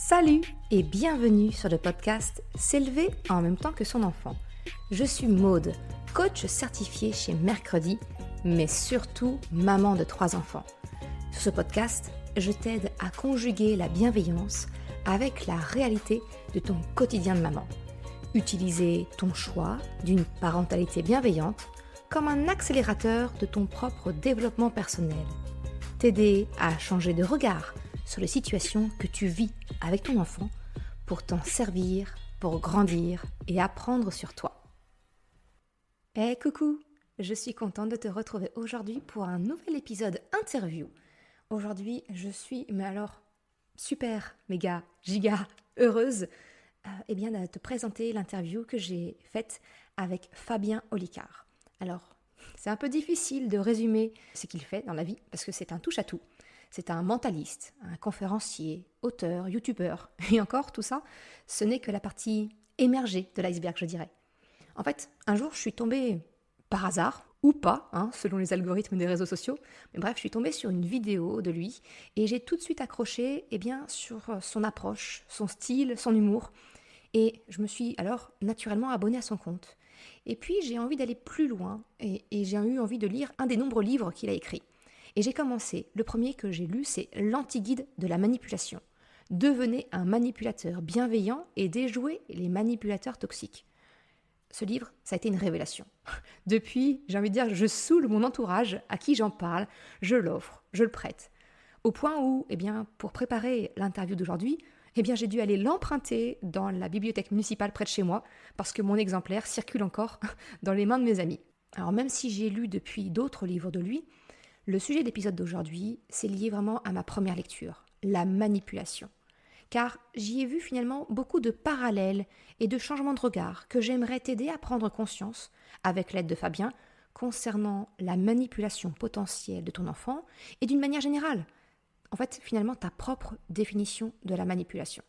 Salut et bienvenue sur le podcast S'élever en même temps que son enfant. Je suis Maude, coach certifié chez Mercredi, mais surtout maman de 3 enfants. Sur ce podcast, je t'aide à conjuguer la bienveillance avec la réalité de ton quotidien de maman. Utiliser ton choix d'une parentalité bienveillante comme un accélérateur de ton propre développement personnel. T'aider à changer de regard sur les situations que tu vis avec ton enfant pour t'en servir, pour grandir et apprendre sur toi. Hey coucou, je suis contente de te retrouver aujourd'hui pour un nouvel épisode interview. Aujourd'hui, je suis, super, méga, giga heureuse de te présenter l'interview que j'ai faite avec Fabien Olicard. Alors, c'est un peu difficile de résumer ce qu'il fait dans la vie parce que c'est un touche-à-tout. C'est un mentaliste, un conférencier, auteur, youtubeur. Et encore, tout ça, ce n'est que la partie émergée de l'iceberg, je dirais. En fait, un jour, je suis tombée par hasard, ou pas, selon les algorithmes des réseaux sociaux. Mais bref, je suis tombée sur une vidéo de lui et j'ai tout de suite accroché sur son approche, son style, son humour. Et je me suis alors naturellement abonnée à son compte. Et puis, j'ai envie d'aller plus loin et j'ai eu envie de lire un des nombreux livres qu'il a écrits. Et j'ai commencé, le premier que j'ai lu, c'est l'Anti-guide de la manipulation. Devenez un manipulateur bienveillant et déjouez les manipulateurs toxiques. Ce livre, ça a été une révélation. Depuis, j'ai envie de dire, je saoule mon entourage, à qui j'en parle, je l'offre, je le prête. Au point où, pour préparer l'interview d'aujourd'hui, j'ai dû aller l'emprunter dans la bibliothèque municipale près de chez moi, parce que mon exemplaire circule encore dans les mains de mes amis. Alors même si j'ai lu depuis d'autres livres de lui, le sujet de l'épisode d'aujourd'hui, c'est lié vraiment à ma première lecture, la manipulation. Car j'y ai vu finalement beaucoup de parallèles et de changements de regard que j'aimerais t'aider à prendre conscience, avec l'aide de Fabien, concernant la manipulation potentielle de ton enfant et d'une manière générale. En fait, finalement, ta propre définition de la manipulation.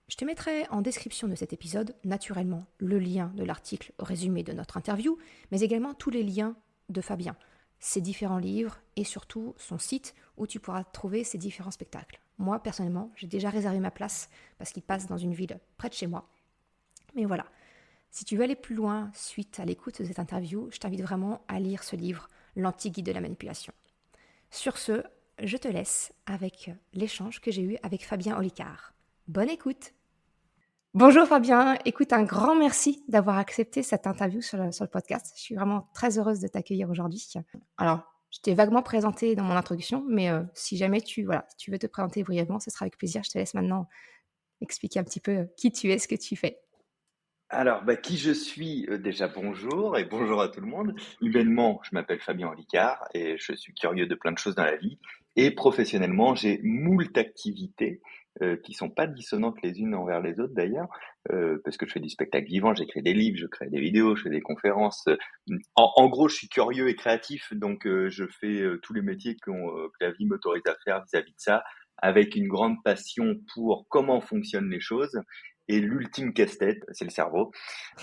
Je te mettrai en description de cet épisode, naturellement, le lien de l'article résumé de notre interview, mais également tous les liens de Fabien, ses différents livres et surtout son site où tu pourras trouver ses différents spectacles. Moi, personnellement, j'ai déjà réservé ma place parce qu'il passe dans une ville près de chez moi. Mais voilà, si tu veux aller plus loin suite à l'écoute de cette interview, je t'invite vraiment à lire ce livre, L'Anti-guide de la manipulation. Sur ce, je te laisse avec l'échange que j'ai eu avec Fabien Olicard. Bonne écoute! Bonjour Fabien, écoute, un grand merci d'avoir accepté cette interview sur le podcast. Je suis vraiment très heureuse de t'accueillir aujourd'hui. Alors, je t'ai vaguement présenté dans mon introduction, mais si jamais tu veux te présenter brièvement, ce sera avec plaisir. Je te laisse maintenant expliquer un petit peu qui tu es, ce que tu fais. Alors, qui je suis, déjà bonjour et bonjour à tout le monde. Humainement, je m'appelle Fabien Olicard et je suis curieux de plein de choses dans la vie. Et professionnellement, j'ai moult activités qui sont pas dissonantes les unes envers les autres d'ailleurs, parce que je fais du spectacle vivant, j'écris des livres, je crée des vidéos, je fais des conférences. En gros, je suis curieux et créatif, donc je fais tous les métiers que la vie m'autorise à faire vis-à-vis de ça, avec une grande passion pour comment fonctionnent les choses. Et l'ultime casse-tête, c'est le cerveau.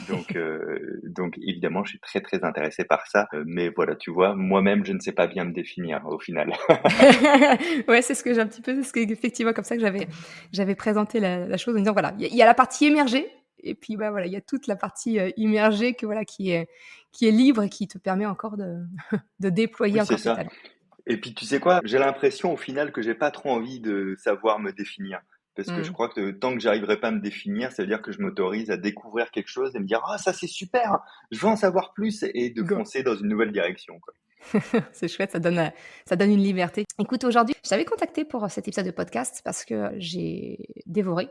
Donc évidemment, je suis très très intéressé par ça. Mais voilà, tu vois, moi-même, je ne sais pas bien me définir au final. Ouais, c'est ce que j'ai un petit peu, c'est ce que, effectivement, comme ça que j'avais présenté la chose en disant voilà, il y a la partie émergée, et puis il y a toute la partie immergée qui est libre et qui te permet encore de déployer Oui, c'est encore tes ça. talents. Et puis tu sais quoi? J'ai l'impression au final que j'ai pas trop envie de savoir me définir. Parce que je Mmh. crois que tant que j'arriverai pas à me définir, ça veut dire que je m'autorise à découvrir quelque chose et me dire ah ça c'est super, je veux en savoir plus et de Go. foncer dans une nouvelle direction, quoi. C'est chouette, ça donne une liberté. Écoute, aujourd'hui, je t'avais contacté pour cet épisode de podcast parce que j'ai dévoré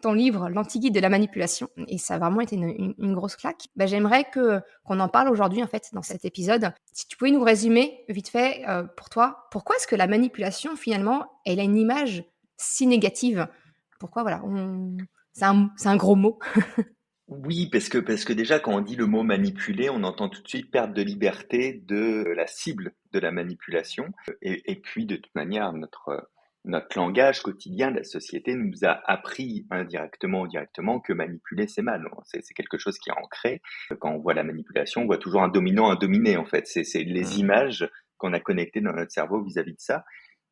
ton livre «L'Anti-guide de la manipulation» et ça a vraiment été une grosse claque. J'aimerais qu'on en parle aujourd'hui, en fait, dans cet épisode. Si tu pouvais nous résumer vite fait, pour toi, pourquoi est-ce que la manipulation, finalement, elle a une image si négative? Pourquoi, c'est un gros mot. Oui, parce que déjà quand on dit le mot manipuler, on entend tout de suite perte de liberté de la cible de la manipulation. Et puis de toute manière, notre langage quotidien, la société nous a appris indirectement ou directement que manipuler c'est mal. C'est quelque chose qui est ancré. Quand on voit la manipulation, on voit toujours un dominant, un dominé en fait. C'est les Mmh. images qu'on a connectées dans notre cerveau vis-à-vis de ça.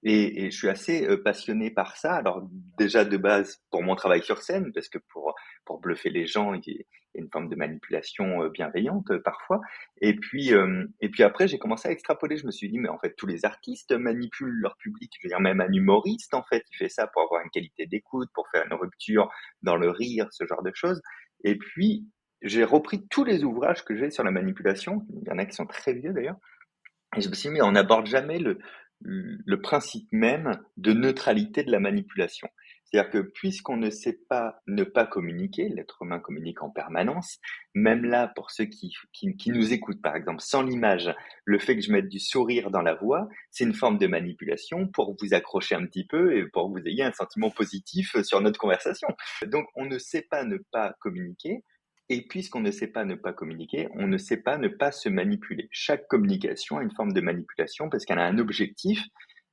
Et je suis assez passionné par ça. Alors déjà de base pour mon travail sur scène, parce que pour bluffer les gens, il y a une forme de manipulation bienveillante parfois. Et puis après, j'ai commencé à extrapoler. Je me suis dit, mais en fait, tous les artistes manipulent leur public. Je veux dire, même un humoriste, en fait, il fait ça pour avoir une qualité d'écoute, pour faire une rupture dans le rire, ce genre de choses. Et puis, j'ai repris tous les ouvrages que j'ai sur la manipulation. Il y en a qui sont très vieux d'ailleurs. Et je me suis dit, mais on n'aborde jamais le principe même de neutralité de la manipulation. C'est-à-dire que puisqu'on ne sait pas ne pas communiquer, l'être humain communique en permanence, même là, pour ceux qui nous écoutent, par exemple, sans l'image, le fait que je mette du sourire dans la voix, c'est une forme de manipulation pour vous accrocher un petit peu et pour que vous ayez un sentiment positif sur notre conversation. Donc, on ne sait pas ne pas communiquer. Et puisqu'on ne sait pas ne pas communiquer, on ne sait pas ne pas se manipuler. Chaque communication a une forme de manipulation parce qu'elle a un objectif.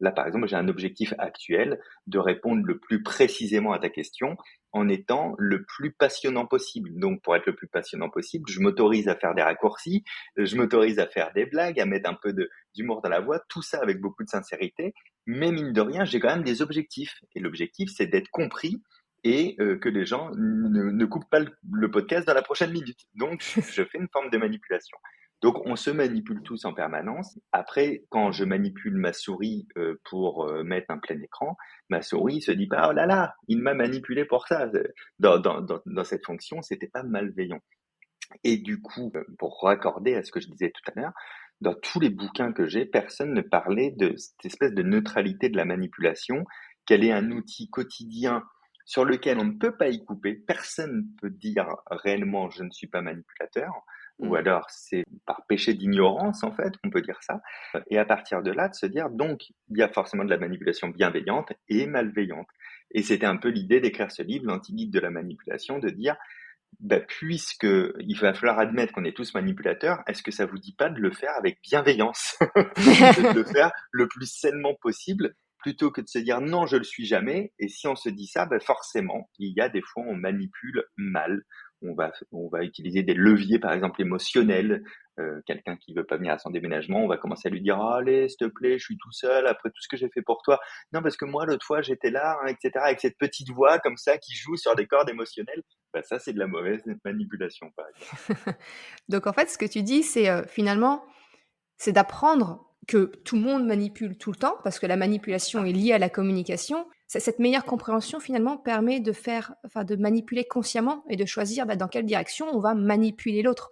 Là, par exemple, j'ai un objectif actuel de répondre le plus précisément à ta question en étant le plus passionnant possible. Donc, pour être le plus passionnant possible, je m'autorise à faire des raccourcis, je m'autorise à faire des blagues, à mettre un peu d'humour dans la voix, tout ça avec beaucoup de sincérité. Mais mine de rien, j'ai quand même des objectifs. Et l'objectif, c'est d'être compris et que les gens ne coupent pas le podcast dans la prochaine minute. Donc, je fais une forme de manipulation. Donc, on se manipule tous en permanence. Après, quand je manipule ma souris pour mettre un plein écran, ma souris se dit pas, oh là là, il m'a manipulé pour ça. Dans cette fonction, c'était pas malveillant. Et du coup, pour raccorder à ce que je disais tout à l'heure, dans tous les bouquins que j'ai, personne ne parlait de cette espèce de neutralité de la manipulation, qu'elle est un outil quotidien sur lequel on ne peut pas y couper. Personne ne peut dire réellement je ne suis pas manipulateur, ou Mm. alors c'est par péché d'ignorance en fait, on peut dire ça. Et à partir de là, de se dire donc il y a forcément de la manipulation bienveillante et malveillante. Et c'était un peu l'idée d'écrire ce livre, l'anti-guide de la manipulation, de dire puisque il va falloir admettre qu'on est tous manipulateurs, est-ce que ça vous dit pas de le faire avec bienveillance et de le faire le plus sainement possible plutôt que de se dire non, je le suis jamais. Et si on se dit ça, forcément, il y a des fois on manipule mal. On va utiliser des leviers, par exemple émotionnels. Quelqu'un qui veut pas venir à son déménagement, on va commencer à lui dire allez, s'il te plaît, je suis tout seul après tout ce que j'ai fait pour toi. Non, parce que moi l'autre fois j'étais là, hein, etc. Avec cette petite voix comme ça qui joue sur des cordes émotionnelles. Ça, c'est de la mauvaise manipulation, par exemple. Donc en fait, ce que tu dis, c'est, finalement, c'est d'apprendre que tout le monde manipule tout le temps, parce que la manipulation est liée à la communication. Cette meilleure compréhension, finalement, permet de manipuler consciemment et de choisir, dans quelle direction on va manipuler l'autre.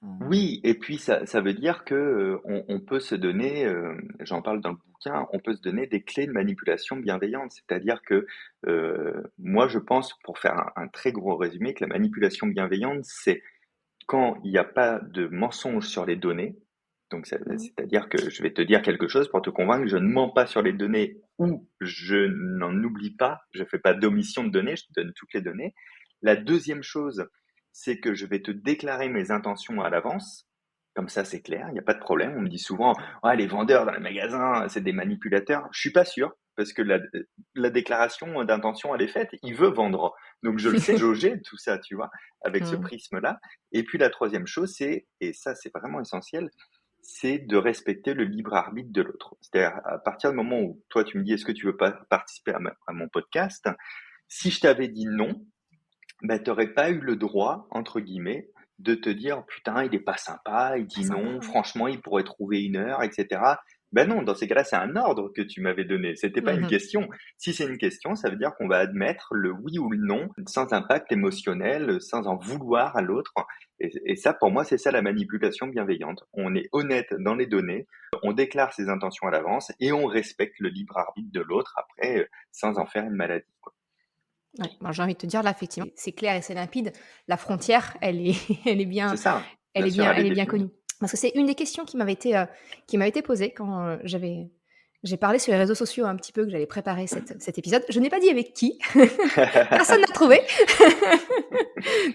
Heu, Oui, et puis ça veut dire que on peut se donner, j'en parle dans le bouquin, on peut se donner des clés de manipulation bienveillante. C'est-à-dire que moi, je pense, pour faire un très gros résumé, que la manipulation bienveillante, c'est quand il n'y a pas de mensonge sur les données. Donc, mmh, c'est-à-dire que je vais te dire quelque chose pour te convaincre que je ne mens pas sur les données ou je n'en oublie pas, je ne fais pas d'omission de données, je te donne toutes les données. La deuxième chose, c'est que je vais te déclarer mes intentions à l'avance. Comme ça, c'est clair, il n'y a pas de problème. On me dit souvent, ah, les vendeurs dans les magasins, c'est des manipulateurs. Je suis pas sûr, parce que la déclaration d'intention, elle est faite. Il veut vendre. Donc, je le sais jauger tout ça, tu vois, avec ce mmh. prisme-là. Et puis, la troisième chose, c'est, et ça, c'est vraiment essentiel, c'est de respecter le libre arbitre de l'autre. C'est-à-dire, à partir du moment où toi, tu me dis, est-ce que tu veux pas participer à mon podcast? Si je t'avais dit non, t'aurais pas eu le droit, entre guillemets, de te dire putain, il est pas sympa, il Pas dit sympa, non, ouais. franchement, il pourrait trouver une heure, etc. Ben non, dans ces cas-là, c'est un ordre que tu m'avais donné. C'était pas une Mmh. question. Si c'est une question, ça veut dire qu'on va admettre le oui ou le non sans impact émotionnel, sans en vouloir à l'autre. Et ça, pour moi, c'est ça la manipulation bienveillante. On est honnête dans les données, on déclare ses intentions à l'avance et on respecte le libre arbitre de l'autre après, sans en faire une maladie, quoi. Ouais, moi, j'ai envie de te dire là, effectivement, c'est clair et c'est limpide. La frontière, elle est elle est C'est bien ça, bien sûr, elle est elle est bien définie. connue. Parce que c'est une des questions qui m'avait été posée quand, j'ai parlé sur les réseaux sociaux un petit peu que j'allais préparer cet épisode. Je n'ai pas dit avec qui, personne n'a trouvé.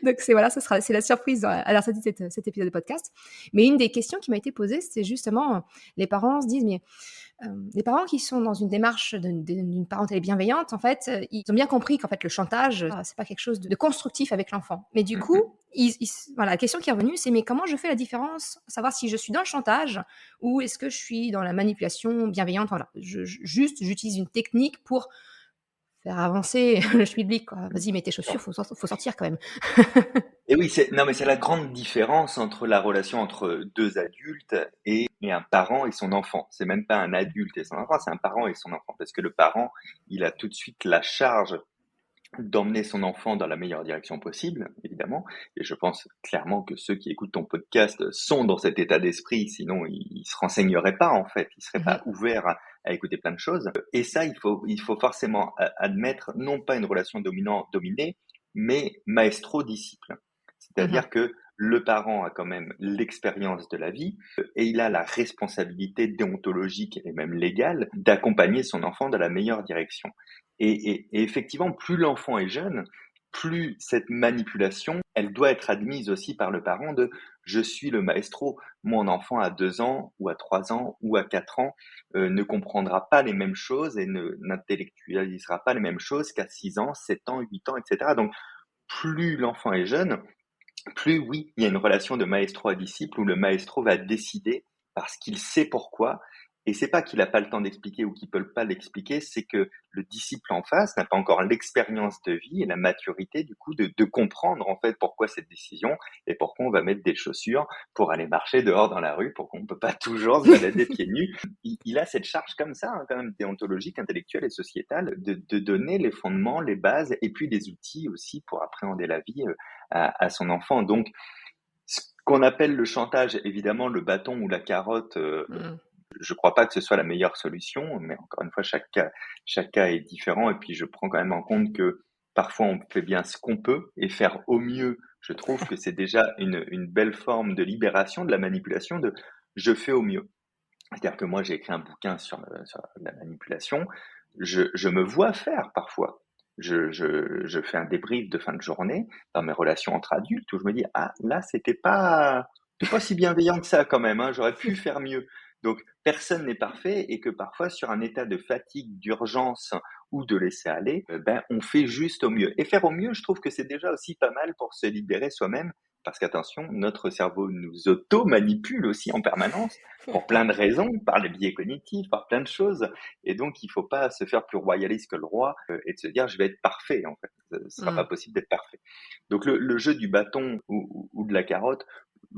Donc voilà, c'est la surprise à la sortie de cet épisode de podcast. Mais une des questions qui m'a été posée, c'est justement, les parents se disent: «Mais les parents qui sont dans une démarche d'une parentalité bienveillante, en fait, ils ont bien compris qu'en fait le chantage, c'est pas quelque chose de constructif avec l'enfant. Mais du Mmh coup, mh. voilà, la question qui est revenue, c'est mais comment je fais la différence, savoir si je suis dans le chantage ou est-ce que je suis dans la manipulation bienveillante, Enfin voilà, juste j'utilise une technique pour faire avancer le schmilblick, quoi. Vas-y, mets tes chaussures, faut sortir quand même. Et oui, non, mais c'est la grande différence entre la relation entre deux adultes et un parent et son enfant. C'est même pas un adulte et son enfant, c'est un parent et son enfant. Parce que le parent, il a tout de suite la charge d'emmener son enfant dans la meilleure direction possible, évidemment. Et je pense clairement que ceux qui écoutent ton podcast sont dans cet état d'esprit, sinon ils se renseigneraient pas, en fait. Ils seraient pas Mhm. ouverts à écouter plein de choses. Et ça, il faut forcément admettre non pas une relation dominant-dominé, mais maestro-disciple. Mhm. C'est-à-dire que le parent a quand même l'expérience de la vie et il a la responsabilité déontologique et même légale d'accompagner son enfant dans la meilleure direction. Et effectivement, plus l'enfant est jeune, plus cette manipulation, elle doit être admise aussi par le parent de je suis le maestro. Mon enfant à 2 ans ou à 3 ans ou à 4 ans ne comprendra pas les mêmes choses et n'intellectualisera pas les mêmes choses qu'à 6 ans, 7 ans, 8 ans, etc. Donc, plus l'enfant est jeune, plus oui, il y a une relation de maestro à disciple où le maestro va décider parce qu'il sait pourquoi. Et c'est pas qu'il n'a pas le temps d'expliquer ou qu'il peut pas l'expliquer, c'est que le disciple en face n'a pas encore l'expérience de vie et la maturité du coup de comprendre en fait pourquoi cette décision et pourquoi on va mettre des chaussures pour aller marcher dehors dans la rue, pour qu'on ne peut pas toujours se balader pieds nus. Il a cette charge comme ça, hein, quand même déontologique, intellectuelle et sociétale, de donner les fondements, les bases et puis les outils aussi pour appréhender la vie à son enfant. Donc, ce qu'on appelle le chantage, évidemment, le bâton ou la carotte, Mhm. je ne crois pas que ce soit la meilleure solution, mais encore une fois, chaque cas est différent. Et puis, je prends quand même en compte que parfois, on fait bien ce qu'on peut et faire au mieux. Je trouve que c'est déjà une belle forme de libération de la manipulation de je fais au mieux. C'est-à-dire que moi, j'ai écrit un bouquin sur la manipulation. Je me vois faire parfois. Je fais un débrief de fin de journée dans mes relations entre adultes où je me dis, ah, là, c'était pas si bienveillant que ça quand même, hein, j'aurais pu faire mieux. Donc, personne n'est parfait et que parfois, sur un état de fatigue, d'urgence ou de laisser aller, ben, on fait juste au mieux. Et faire au mieux, je trouve que c'est déjà aussi pas mal pour se libérer soi-même. Parce qu'attention, notre cerveau nous auto-manipule aussi en permanence pour plein de raisons, par les biais cognitifs, par plein de choses. Et donc, il faut pas se faire plus royaliste que le roi et de se dire je vais être parfait. En fait, ce sera pas Mhm. possible d'être parfait. Donc, le jeu du bâton ou de la carotte,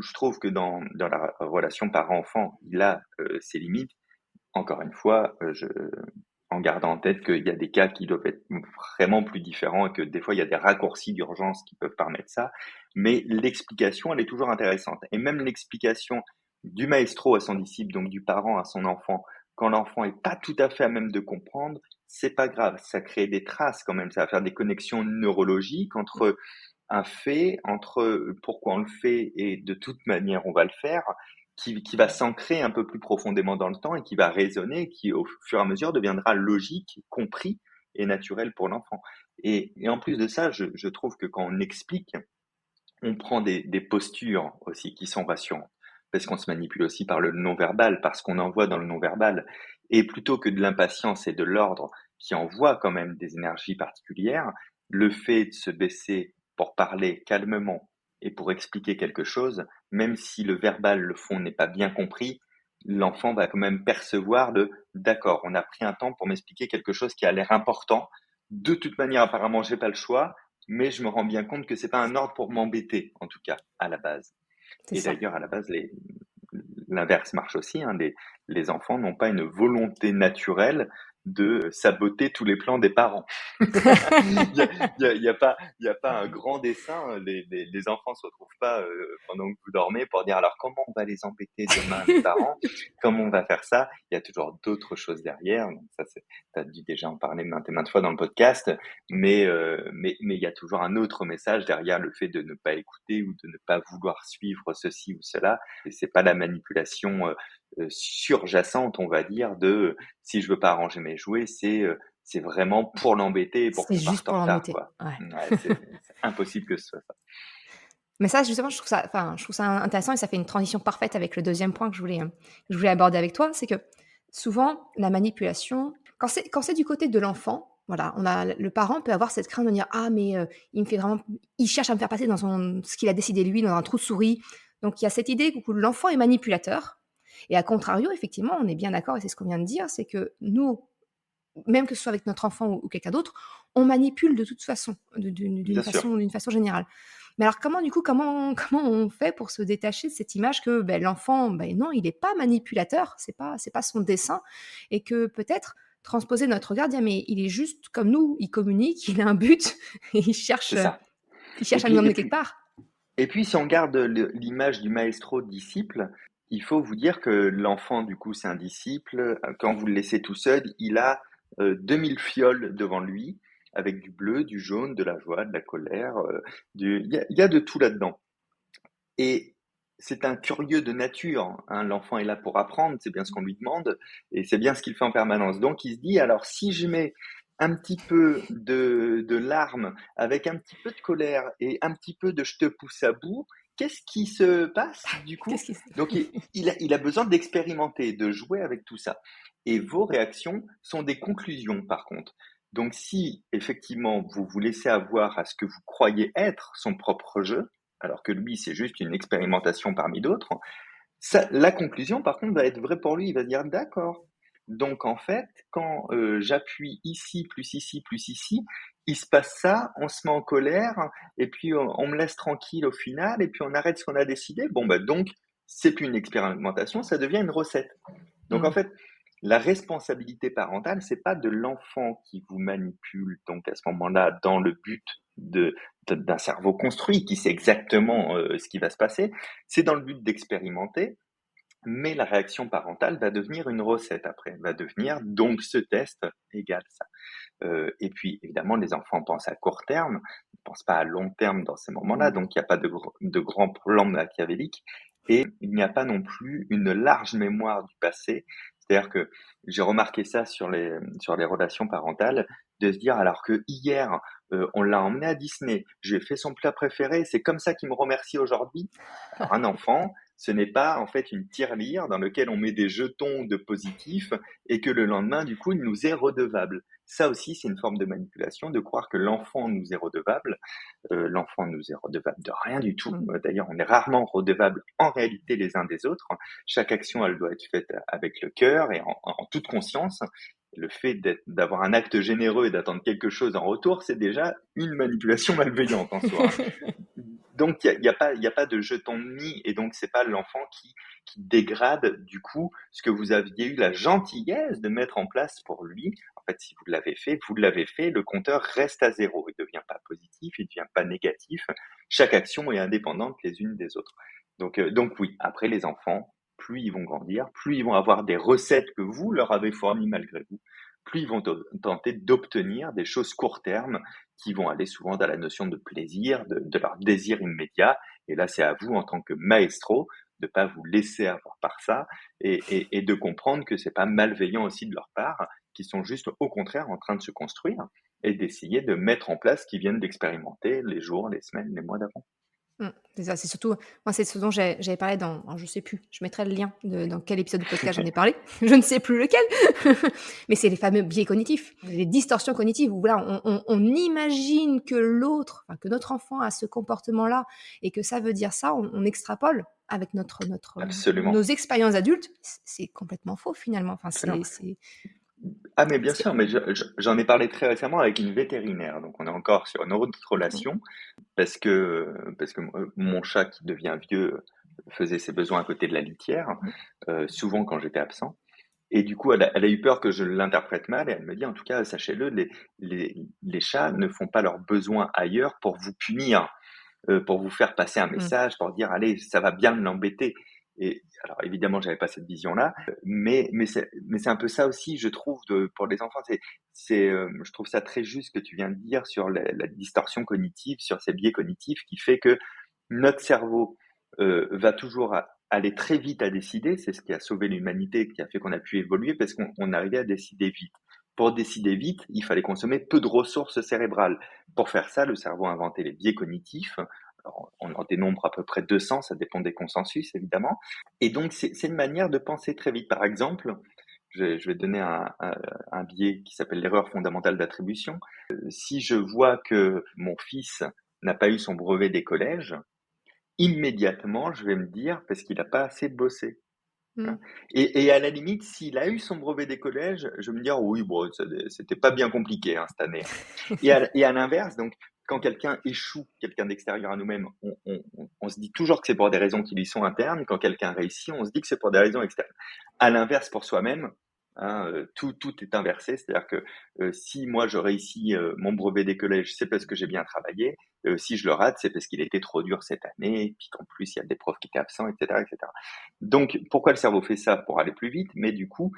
je trouve que dans la relation parent-enfant, il a ses limites. Encore une fois, en gardant en tête qu'il y a des cas qui doivent être vraiment plus différents et que des fois, il y a des raccourcis d'urgence qui peuvent permettre ça. Mais l'explication, elle est toujours intéressante. Et même l'explication du maestro à son disciple, donc du parent à son enfant, quand l'enfant est pas tout à fait à même de comprendre, c'est pas grave. Ça crée des traces quand même. Ça va faire des connexions neurologiques entre un fait, entre pourquoi on le fait et de toute manière on va le faire, qui va s'ancrer un peu plus profondément dans le temps et qui va résonner, qui au fur et à mesure deviendra logique, compris et naturel pour l'enfant. Et en plus de ça, je trouve que quand on explique, on prend des postures aussi qui sont rassurantes. Parce qu'on se manipule aussi par le non-verbal, parce qu'on envoie dans le non-verbal. Et plutôt que de l'impatience et de l'ordre qui envoient quand même des énergies particulières, le fait de se baisser pour parler calmement et pour expliquer quelque chose, même si le verbal, le fond n'est pas bien compris, l'enfant va quand même percevoir d'accord, on a pris un temps pour m'expliquer quelque chose qui a l'air important. De toute manière, apparemment, j'ai pas le choix, mais je me rends bien compte que c'est pas un ordre pour m'embêter, en tout cas, à la base. C'est Et ça. d'ailleurs, à la base, l'inverse marche aussi, hein. Les enfants n'ont pas une volonté naturelle de saboter tous les plans des parents. Il y a pas un grand dessin. Les enfants se retrouvent pas pendant que vous dormez pour dire alors comment on va les embêter demain, les parents, comment on va faire ça. Il y a toujours d'autres choses derrière. Donc ça, t'as dû déjà en parler maintes et maintes fois dans le podcast, mais il y a toujours un autre message derrière le fait de ne pas écouter ou de ne pas vouloir suivre ceci ou cela. Et c'est pas la manipulation surjacente, on va dire, de si je veux pas arranger mes jouets, c'est vraiment pour l'embêter et pour C'est qu'on juste parte en pour retard, l'embêter. quoi. Ouais. Ouais, c'est impossible que ce soit ça. Mais ça, justement, je trouve ça intéressant et ça fait une transition parfaite avec le deuxième point que je voulais aborder avec toi. C'est que souvent, la manipulation, quand c'est du côté de l'enfant, voilà, le parent peut avoir cette crainte de dire ah mais il cherche à me faire passer dans ce qu'il a décidé lui dans un trou de souris. Donc il y a cette idée que l'enfant est manipulateur Et à contrario, effectivement, on est bien d'accord et c'est ce qu'on vient de dire, c'est que nous, même que ce soit avec notre enfant ou quelqu'un d'autre, on manipule de toute façon, Bien sûr, d'une façon générale. Mais alors comment du coup, comment on fait pour se détacher de cette image que, l'enfant, non, il est pas manipulateur, c'est pas son dessein et que peut-être transposer notre regard, dire: «Mais il est juste comme nous, il communique, il a un but et c'est ça. il Et cherche à nous puis, et emmener quelque puis, part». et puis, si on garde l'image du maestro disciple, il faut vous dire que l'enfant, du coup, c'est un disciple. Quand vous le laissez tout seul, il a 2000 fioles devant lui, avec du bleu, du jaune, de la joie, de la colère. Il y a de tout là-dedans. Et c'est un curieux de nature, hein. L'enfant est là pour apprendre, c'est bien ce qu'on lui demande, et c'est bien ce qu'il fait en permanence. Donc il se dit, alors si je mets un petit peu de larmes avec un petit peu de colère et un petit peu de je te pousse à bout, qu'est-ce qui se passe du Qu'est-ce coup? qui se Donc il a besoin d'expérimenter, de jouer avec tout ça. Et vos réactions sont des conclusions par contre. Donc si effectivement vous vous laissez avoir à ce que vous croyez être son propre jeu, alors que lui, c'est juste une expérimentation parmi d'autres, la conclusion, par contre, va être vraie pour lui. Il va se dire, d'accord. Donc, en fait, quand j'appuie ici, plus ici, il se passe ça, on se met en colère, et puis on me laisse tranquille au final, et puis on arrête ce qu'on a décidé. Bon, bah, donc, c'est plus une expérimentation, ça devient une recette. Donc, en mmh, fait, la responsabilité parentale, c'est pas de l'enfant qui vous manipule, donc à ce moment-là, dans le but d'un cerveau construit qui sait exactement ce qui va se passer, c'est dans le but d'expérimenter, mais la réaction parentale va devenir une recette après, va devenir donc ce test égale ça. Et puis évidemment, les enfants pensent à court terme, ils ne pensent pas à long terme dans ces moments-là, mmh, donc il n'y a pas de grands plans machiavéliques et il n'y a pas non plus une large mémoire du passé. C'est-à-dire que j'ai remarqué ça sur les relations parentales, de se dire alors que hier, on l'a emmené à Disney, je lui ai fait son plat préféré, c'est comme ça qu'il me remercie aujourd'hui. Alors un enfant, ce n'est pas en fait une tirelire dans lequel on met des jetons de positif et que le lendemain, du coup, il nous est redevable. Ça aussi, c'est une forme de manipulation, de croire que l'enfant nous est redevable. L'enfant nous est redevable de rien du tout. mmh. D'ailleurs, on est rarement redevable en réalité les uns des autres. Chaque action, elle doit être faite avec le cœur et en toute conscience. Le fait d'avoir un acte généreux et d'attendre quelque chose en retour, c'est déjà une manipulation malveillante en soi, hein. Donc il y a pas de jeton de nid et donc c'est pas l'enfant qui dégrade du coup ce que vous aviez eu la gentillesse de mettre en place pour lui. En fait, si vous l'avez fait, vous l'avez fait, le compteur reste à zéro. Il devient pas positif, il devient pas négatif. Chaque action est indépendante les unes des autres. Donc oui, après les enfants, plus ils vont grandir, plus ils vont avoir des recettes que vous leur avez fournies malgré vous, plus ils vont tenter d'obtenir des choses court terme qui vont aller souvent dans la notion de plaisir, de leur désir immédiat. Et là, c'est à vous, en tant que maestro, de ne pas vous laisser avoir par ça et de comprendre que c'est pas malveillant aussi de leur part, qu'ils sont juste au contraire en train de se construire et d'essayer de mettre en place ce qu'ils viennent d'expérimenter les jours, les semaines, les mois d'avant. Mmh, c'est ça, c'est surtout moi, c'est ce dont j'avais parlé dans alors je sais plus, je mettrai le lien de dans quel épisode de podcast j'en ai parlé, je ne sais plus lequel, mais c'est les fameux biais cognitifs, les distorsions cognitives où voilà, on imagine que l'autre, enfin que notre enfant a ce comportement-là et que ça veut dire ça, on extrapole avec Absolument, nos expériences adultes, c'est complètement faux finalement, enfin absolument. c'est Ah mais bien c'est sûr, mais j'en ai parlé très récemment avec une vétérinaire, donc on est encore sur une autre mmh, relation, parce que mon chat qui devient vieux faisait ses besoins à côté de la litière, mmh, souvent quand j'étais absent. Et du coup, elle a eu peur que je l'interprète mal et elle me dit, en tout cas, sachez-le, les chats ne font pas leurs besoins ailleurs pour vous punir, pour vous faire passer un mmh, message, pour dire, allez, ça va bien l'embêter. Et alors, évidemment, j'avais pas cette vision-là, mais c'est un peu ça aussi, je trouve, pour les enfants. Je trouve ça très juste ce que tu viens de dire sur la distorsion cognitive, sur ces biais cognitifs qui fait que notre cerveau va toujours aller très vite à décider. C'est ce qui a sauvé l'humanité, qui a fait qu'on a pu évoluer parce qu'on arrivait à décider vite. Pour décider vite, il fallait consommer peu de ressources cérébrales. Pour faire ça, le cerveau a inventé les biais cognitifs. Alors, on en dénombre à peu près 200, ça dépend des consensus évidemment. Et donc c'est une manière de penser très vite. Par exemple, je vais donner un biais qui s'appelle l'erreur fondamentale d'attribution. Si je vois que mon fils n'a pas eu son brevet des collèges, immédiatement, je vais me dire, parce qu'il n'a pas assez bossé. Mmh. Hein. Et à la limite, s'il a eu son brevet des collèges, je vais me dire: «Oui, bon, c'était pas bien compliqué, hein, cette année, hein». Et à l'inverse, donc quand quelqu'un échoue, quelqu'un d'extérieur à nous-mêmes, on se dit toujours que c'est pour des raisons qui lui sont internes. Quand quelqu'un réussit, on se dit que c'est pour des raisons externes. À l'inverse, pour soi-même, hein, tout est inversé. C'est-à-dire que, si moi je réussis, mon brevet des collèges, c'est parce que j'ai bien travaillé. Si je le rate, c'est parce qu'il était trop dur cette année, puis qu'en plus il y a des profs qui étaient absents, et cetera, et cetera. Donc pourquoi le cerveau fait ça? Pour aller plus vite, mais du coup,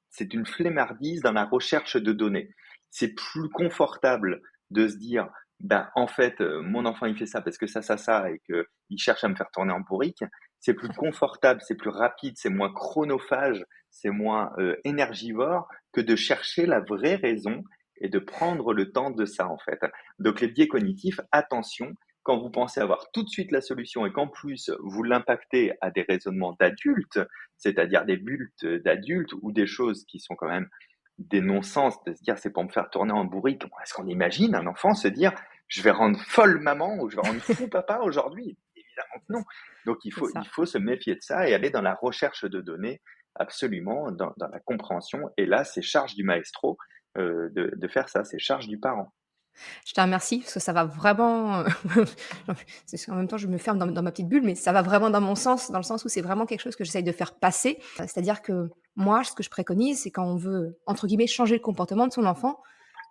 c'est une flemmardise dans la recherche de données. C'est plus confortable de se dire: «Ben, en fait, mon enfant, il fait ça parce que ça et qu'il cherche à me faire tourner en bourrique». C'est plus confortable, c'est plus rapide, c'est moins chronophage, c'est moins, énergivore que de chercher la vraie raison et de prendre le temps de ça, en fait. Donc les biais cognitifs, attention, quand vous pensez avoir tout de suite la solution et qu'en plus vous l'impactez à des raisonnements d'adultes, c'est-à-dire des bulles d'adultes ou des choses qui sont quand même des non-sens, de se dire c'est pour me faire tourner en bourrique. Est-ce qu'on imagine un enfant se dire je vais rendre folle maman ou je vais rendre fou papa aujourd'hui? Évidemment que non. Donc C'est il ça. faut se méfier de ça et aller dans la recherche de données, absolument, dans la compréhension. Et là, c'est charge du maestro de faire ça, c'est charge du parent. Je te remercie parce que ça va vraiment, c'est en même temps, je me ferme dans ma petite bulle, mais ça va vraiment dans mon sens, dans le sens où c'est vraiment quelque chose que j'essaye de faire passer. C'est-à-dire que moi, ce que je préconise, c'est quand on veut, entre guillemets, «changer le comportement de son enfant»,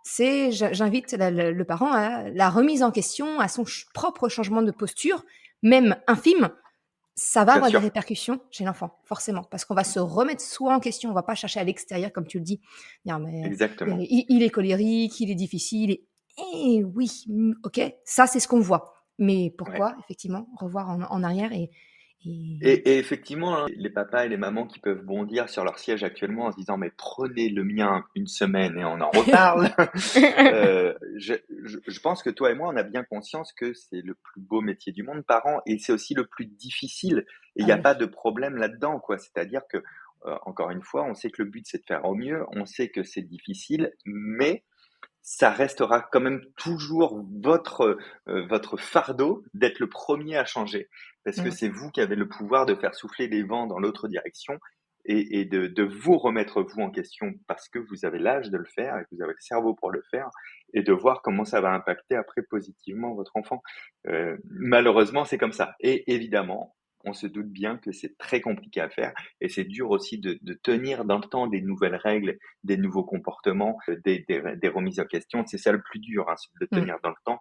c'est j'invite le parent à la remise en question, à son propre changement de posture, même infime. Ça va Bien avoir des sûr, répercussions chez l'enfant, forcément, parce qu'on va se remettre soi en question. On va pas chercher à l'extérieur, comme tu le dis. Dire: «Mais exactement. il est colérique, il est difficile et» oui, OK, ça, c'est ce qu'on voit. Mais Ouais. pourquoi? Effectivement, revoir en arrière et Et effectivement, hein, les papas et les mamans qui peuvent bondir sur leur siège actuellement en se disant: «Mais prenez le mien une semaine et on en reparle». Je pense que toi et moi, on a bien conscience que c'est le plus beau métier du monde, parent, et c'est aussi le plus difficile, et il y Ah a pas oui. de problème là-dedans, quoi. C'est-à-dire que, encore une fois, on sait que le but, c'est de faire au mieux, on sait que c'est difficile, mais ça restera quand même toujours votre fardeau d'être le premier à changer. Parce que Mmh. c'est vous qui avez le pouvoir de faire souffler les vents dans l'autre direction et de vous remettre vous en question parce que vous avez l'âge de le faire et que vous avez le cerveau pour le faire, et de voir comment ça va impacter après positivement votre enfant. Malheureusement, c'est comme ça, et évidemment, on se doute bien que c'est très compliqué à faire et c'est dur aussi de tenir dans le temps des nouvelles règles, des nouveaux comportements, des remises en question. C'est ça le plus dur, hein, c'est de le Mmh. tenir dans le temps.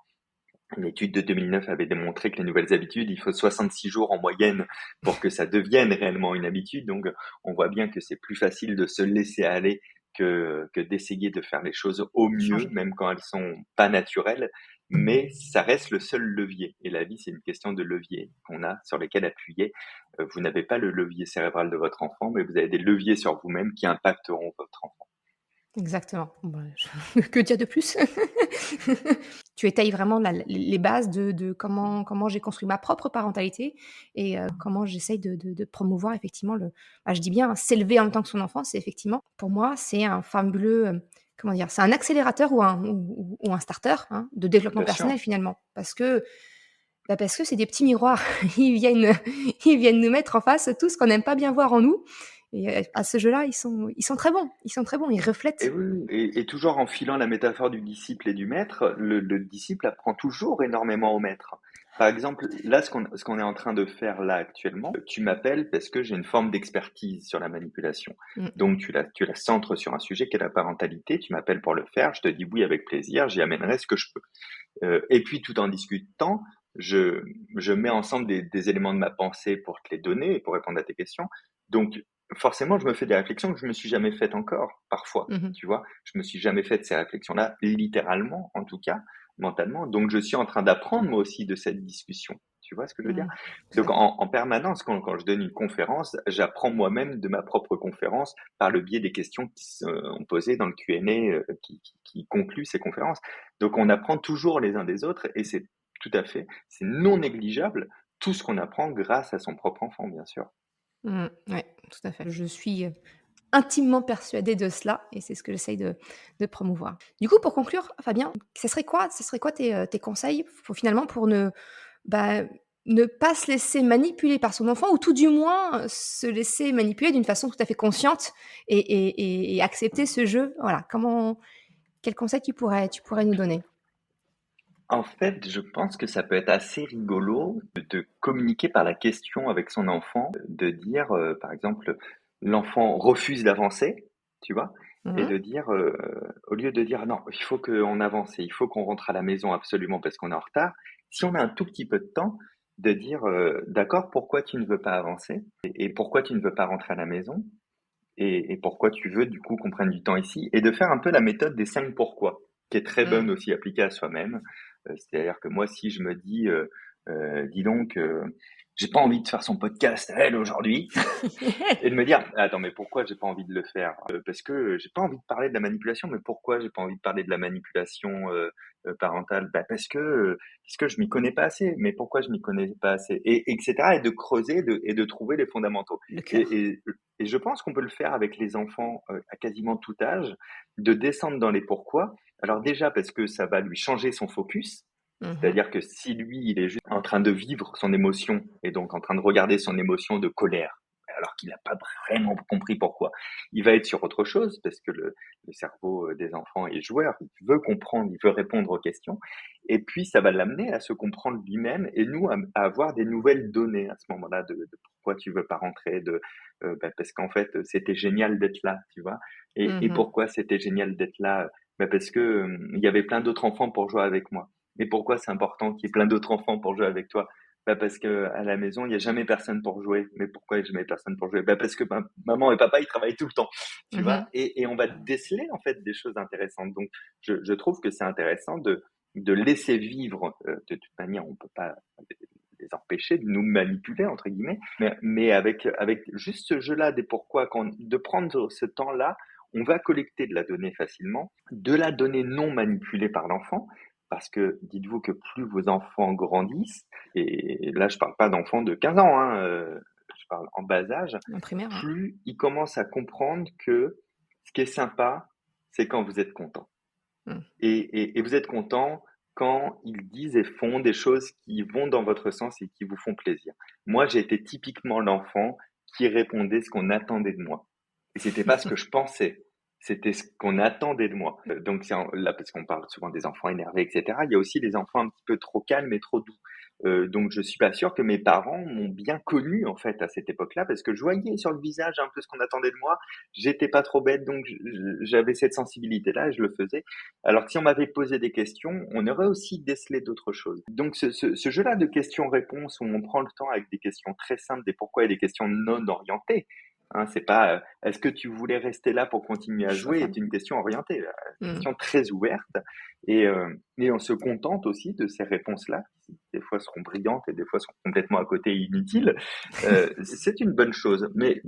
Une étude de 2009 avait démontré que les nouvelles habitudes, il faut 66 jours en moyenne pour que ça devienne réellement une habitude. Donc, on voit bien que c'est plus facile de se laisser aller que d'essayer de faire les choses au mieux, Changer. même quand elles sont pas naturelles. Mais ça reste le seul levier. Et la vie, c'est une question de levier qu'on a sur lesquels appuyer. Vous n'avez pas le levier cérébral de votre enfant, mais vous avez des leviers sur vous-même qui impacteront votre enfant. Exactement. Bah, je que dire de plus? Tu étayes vraiment les bases de comment j'ai construit ma propre parentalité et comment j'essaye de promouvoir effectivement je dis bien, hein, s'élever en même temps que son enfant, c'est effectivement pour moi, c'est un fabuleux, comment dire? C'est un accélérateur ou un starter, hein, de développement Bien sûr. personnel finalement. Parce que c'est des petits miroirs. Ils viennent ils viennent nous mettre en face tout ce qu'on n'aime pas bien voir en nous et à ce jeu-là, ils sont très bons. Ils sont très bons, ils Et reflètent. oui, oui, et toujours en filant la métaphore du disciple et du maître, le disciple apprend toujours énormément au maître. Par exemple, là, ce qu'on est en train de faire là actuellement, tu m'appelles parce que j'ai une forme d'expertise sur la manipulation. Mmh. Donc tu la centres sur un sujet qui est la parentalité, tu m'appelles pour le faire, je te dis oui avec plaisir, j'y amènerai ce que je peux. Et puis tout en discutant, je je mets ensemble des éléments de ma pensée pour te les donner et pour répondre à tes questions. Donc forcément, je me fais des réflexions que je me suis jamais faites encore, parfois, Mmh mh. tu vois? Je me suis jamais fait ces réflexions-là, littéralement, en tout cas, mentalement. Donc je suis en train d'apprendre moi aussi de cette discussion. Tu vois ce que je veux dire? Mmh. Tout Donc à fait. en permanence, quand je donne une conférence, j'apprends moi-même de ma propre conférence par le biais des questions qui sont posées dans le Q&A, qui conclut ces conférences. Donc on apprend toujours les uns des autres, et c'est tout à fait, c'est non négligeable tout ce qu'on apprend grâce à son propre enfant, bien sûr. Mmh. Ouais, tout à fait. Je suis, intimement persuadée de cela et c'est ce que j'essaye de promouvoir. Du coup, pour conclure, Fabien, ce serait quoi tes conseils pour finalement pour ne bah, ne pas se laisser manipuler par son enfant ou tout du moins se laisser manipuler d'une façon tout à fait consciente et accepter ce jeu? Voilà, quel conseil tu pourrais nous donner? En fait, je pense que ça peut être assez rigolo de communiquer par la question avec son enfant, de dire, par exemple, l'enfant refuse d'avancer, tu vois? Et Mmh. de dire, au lieu de dire: «Non, il faut qu'on avance et il faut qu'on rentre à la maison absolument parce qu'on est en retard», si on a un tout petit peu de temps, de dire, «D'accord, pourquoi tu ne veux pas avancer et pourquoi tu ne veux pas rentrer à la maison et pourquoi tu veux du coup qu'on prenne du temps ici?» et de faire un peu la méthode des 5 pourquoi, qui est très bonne Mmh. aussi appliquée à soi-même. C'est-à-dire que moi, si je me dis, «Dis donc, j'ai pas envie de faire son podcast à elle aujourd'hui», et de me dire: «Attends, mais pourquoi j'ai pas envie de le faire? Parce que j'ai pas envie de parler de la manipulation, mais pourquoi j'ai pas envie de parler de la manipulation, parentale? Bah, parce que je m'y connais pas assez. Mais pourquoi je m'y connais pas assez?» Et cetera et de creuser et de trouver les fondamentaux. Le Et cœur. et et je pense qu'on peut le faire avec les enfants, à quasiment tout âge, de descendre dans les pourquoi. Alors déjà parce que ça va lui changer son focus, Mmh. c'est-à-dire que si lui, il est juste en train de vivre son émotion et donc en train de regarder son émotion de colère, alors qu'il n'a pas vraiment compris pourquoi, il va être sur autre chose parce que le cerveau des enfants est joueur, il veut comprendre, il veut répondre aux questions. Et puis, ça va l'amener à se comprendre lui-même et nous à avoir des nouvelles données à ce moment-là de pourquoi tu veux pas rentrer, parce qu'en fait, c'était génial d'être là, tu vois. Et Mmh. pourquoi c'était génial d'être là? Parce que il y avait plein d'autres enfants pour jouer avec moi. Et pourquoi c'est important qu'il y ait plein d'autres enfants pour jouer avec toi? Parce que à la maison, il y a jamais personne pour jouer. Mais pourquoi il y a jamais personne pour jouer? Parce que maman et papa, ils travaillent tout le temps, tu vois? Mmh. Et on va déceler, en fait, des choses intéressantes. Donc, je trouve que c'est intéressant de laisser vivre, de toute manière, on peut pas les empêcher de nous «manipuler» entre guillemets, mais avec juste ce jeu-là des pourquoi, de prendre ce temps-là, on va collecter de la donnée facilement, de la donnée non manipulée par l'enfant, parce que dites-vous que plus vos enfants grandissent, et là je parle pas d'enfants de 15 ans, hein, je parle en bas âge, En primaire, ouais. plus ils commencent à comprendre que ce qui est sympa, c'est quand vous êtes content. Mmh. Et vous êtes content quand ils disent et font des choses qui vont dans votre sens et qui vous font plaisir. Moi, j'ai été typiquement l'enfant qui répondait ce qu'on attendait de moi. Et c'était pas ce que je pensais, c'était ce qu'on attendait de moi. Donc là, parce qu'on parle souvent des enfants énervés, etc. Il y a aussi des enfants un petit peu trop calmes et trop doux. Donc je suis pas sûr que mes parents m'ont bien connu en fait à cette époque-là, parce que je voyais sur le visage un peu ce qu'on attendait de moi. J'étais pas trop bête, donc j'avais cette sensibilité-là et je le faisais. Alors que si on m'avait posé des questions, on aurait aussi décelé d'autres choses. Donc ce jeu-là de questions-réponses où on prend le temps avec des questions très simples, des pourquoi et des questions non orientées, hein, c'est pas est-ce que tu voulais rester là pour continuer à Je vois jouer, ça. est une question orientée, Mmh. question très ouverte. Et on se contente aussi de ces réponses-là, qui des fois seront brillantes et des fois seront complètement à côté et inutiles. C'est une bonne chose, mais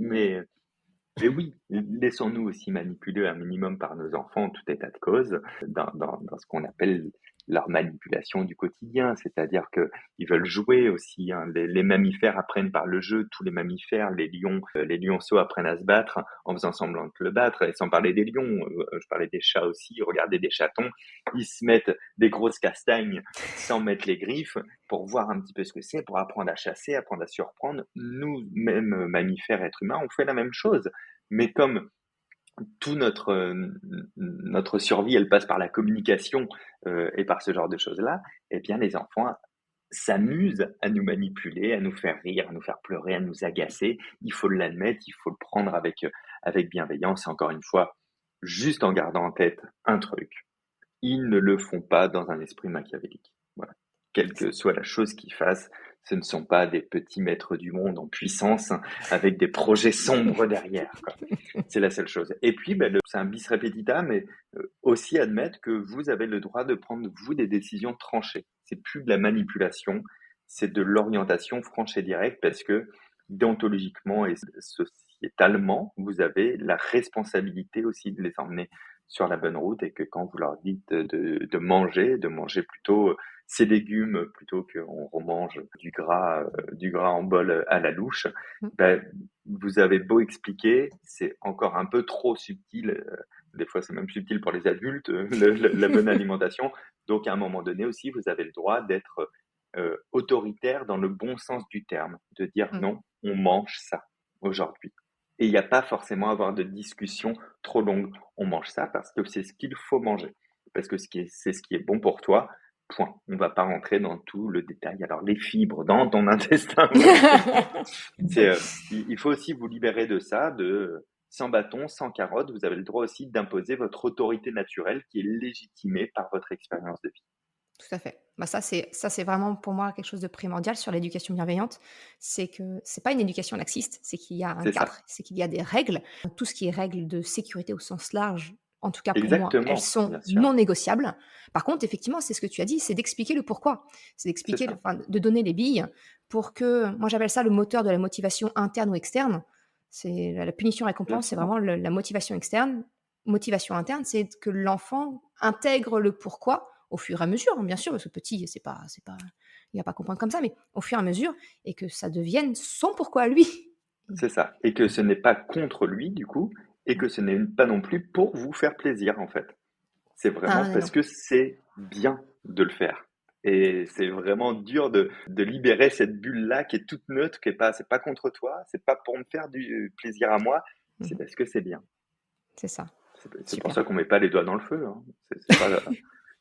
oui, laissons-nous aussi manipuler un minimum par nos enfants en tout état de cause, dans ce qu'on appelle leur manipulation du quotidien, c'est-à-dire que ils veulent jouer aussi, hein. Les mammifères apprennent par le jeu, tous les mammifères, les lions, les lionceaux apprennent à se battre en faisant semblant de le battre, et sans parler des lions, je parlais des chats aussi, regardez des chatons, ils se mettent des grosses castagnes sans mettre les griffes pour voir un petit peu ce que c'est, pour apprendre à chasser, apprendre à surprendre. Nous, mêmes mammifères, êtres humains, on fait la même chose. Mais comme tout notre survie, elle passe par la communication et par ce genre de choses-là, eh bien les enfants s'amusent à nous manipuler, à nous faire rire, à nous faire pleurer, à nous agacer. Il faut l'admettre, il faut le prendre avec bienveillance. Et encore une fois, juste en gardant en tête un truc, ils ne le font pas dans un esprit machiavélique. Voilà. Quelle que soit la chose qu'ils fassent, ce ne sont pas des petits maîtres du monde en puissance avec des projets sombres derrière, quoi. C'est la seule chose. Et puis, c'est un bis repetita, mais aussi admettre que vous avez le droit de prendre, vous, des décisions tranchées. C'est plus de la manipulation, c'est de l'orientation franche et directe, parce que déontologiquement et sociétalement, vous avez la responsabilité aussi de les emmener sur la bonne route, et que quand vous leur dites de manger plutôt ces légumes plutôt qu'on remange du gras en bol à la louche, Mmh. ben, vous avez beau expliquer, c'est encore un peu trop subtil. Des fois, c'est même subtil pour les adultes, la bonne alimentation. Donc, à un moment donné aussi, vous avez le droit d'être autoritaire dans le bon sens du terme, de dire non, on mange ça aujourd'hui. Et il n'y a pas forcément à avoir de discussion trop longue. On mange ça parce que c'est ce qu'il faut manger, parce que c'est ce qui est bon pour toi. Point. On ne va pas rentrer dans tout le détail. Alors les fibres dans ton intestin, il faut aussi vous libérer de ça, sans bâton, sans carotte. Vous avez le droit aussi d'imposer votre autorité naturelle qui est légitimée par votre expérience de vie. Tout à fait. Bah, ça, c'est vraiment pour moi quelque chose de primordial sur l'éducation bienveillante. C'est que c'est pas une éducation laxiste, c'est qu'il y a un C'est cadre, ça. c'est qu'il y a des règles. Tout ce qui est règles de sécurité au sens large, en tout cas pour moi, elles Exactement, sont bien sûr. non négociables. Par contre, effectivement, c'est ce que tu as dit, c'est d'expliquer le pourquoi. C'est C'est d'expliquer, ça. enfin, de donner les billes pour que, moi j'appelle ça le moteur de la motivation interne ou externe. C'est la punition-récompense, c'est Exactement. vraiment la motivation externe. Motivation interne, c'est que l'enfant intègre le pourquoi au fur et à mesure, hein, bien sûr, parce que petit, il va pas comprendre comme ça, mais au fur et à mesure, et que ça devienne son pourquoi à lui. C'est ça. Et que ce n'est pas contre lui, du coup, et que ce n'est pas non plus pour vous faire plaisir, en fait. C'est Ah vraiment non, parce non. que c'est bien de le faire. Et c'est vraiment dur de libérer cette bulle-là qui est toute neutre, c'est pas contre toi, c'est pas pour me faire du plaisir à moi, c'est Mhm. parce que c'est bien. C'est ça. C'est pour Super. ça qu'on met pas les doigts dans le feu, hein.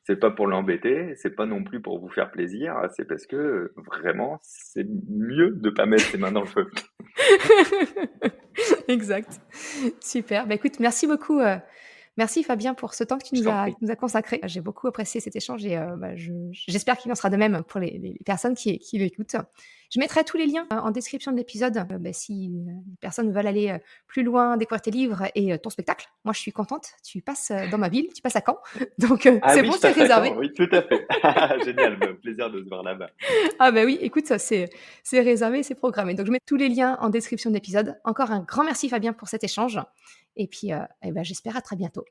C'est pas pour l'embêter, c'est pas non plus pour vous faire plaisir, c'est parce que vraiment, c'est mieux de pas mettre ses mains dans le feu. Exact. Super. Bah, écoute, merci beaucoup. Merci Fabien pour ce temps que Je t'en prie. tu nous as consacré. J'ai beaucoup apprécié cet échange et j'espère qu'il en sera de même pour les personnes qui l'écoutent. Je mettrai tous les liens en description de l'épisode si les personnes veulent aller plus loin, découvrir tes livres et ton spectacle. Moi, je suis contente. Tu passes dans ma ville, tu passes à Caen. Donc, Ah c'est oui, bon, je c'est passe à réservé. Caen, oui, tout à fait. Génial, plaisir de se voir là-bas. Ah bah oui, écoute, ça c'est réservé, c'est programmé. Donc je mets tous les liens en description de l'épisode. Encore un grand merci Fabien pour cet échange. Et puis, j'espère à très bientôt.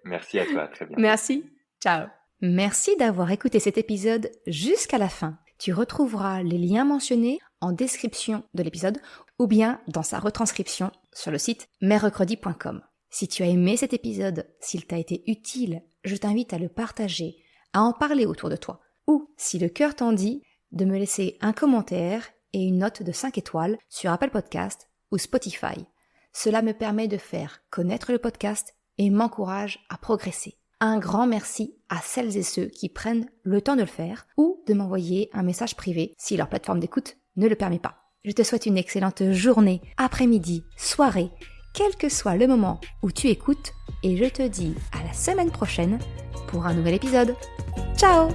Merci à toi, à très bientôt. Merci. Ciao. Merci d'avoir écouté cet épisode jusqu'à la fin. Tu retrouveras les liens mentionnés en description de l'épisode ou bien dans sa retranscription sur le site merrecredi.com. Si tu as aimé cet épisode, s'il t'a été utile, je t'invite à le partager, à en parler autour de toi. Ou, si le cœur t'en dit, de me laisser un commentaire et une note de 5 étoiles sur Apple Podcast ou Spotify. Cela me permet de faire connaître le podcast et m'encourage à progresser. Un grand merci à celles et ceux qui prennent le temps de le faire ou de m'envoyer un message privé si leur plateforme d'écoute ne le permet pas. Je te souhaite une excellente journée, après-midi, soirée, quel que soit le moment où tu écoutes et je te dis à la semaine prochaine pour un nouvel épisode. Ciao!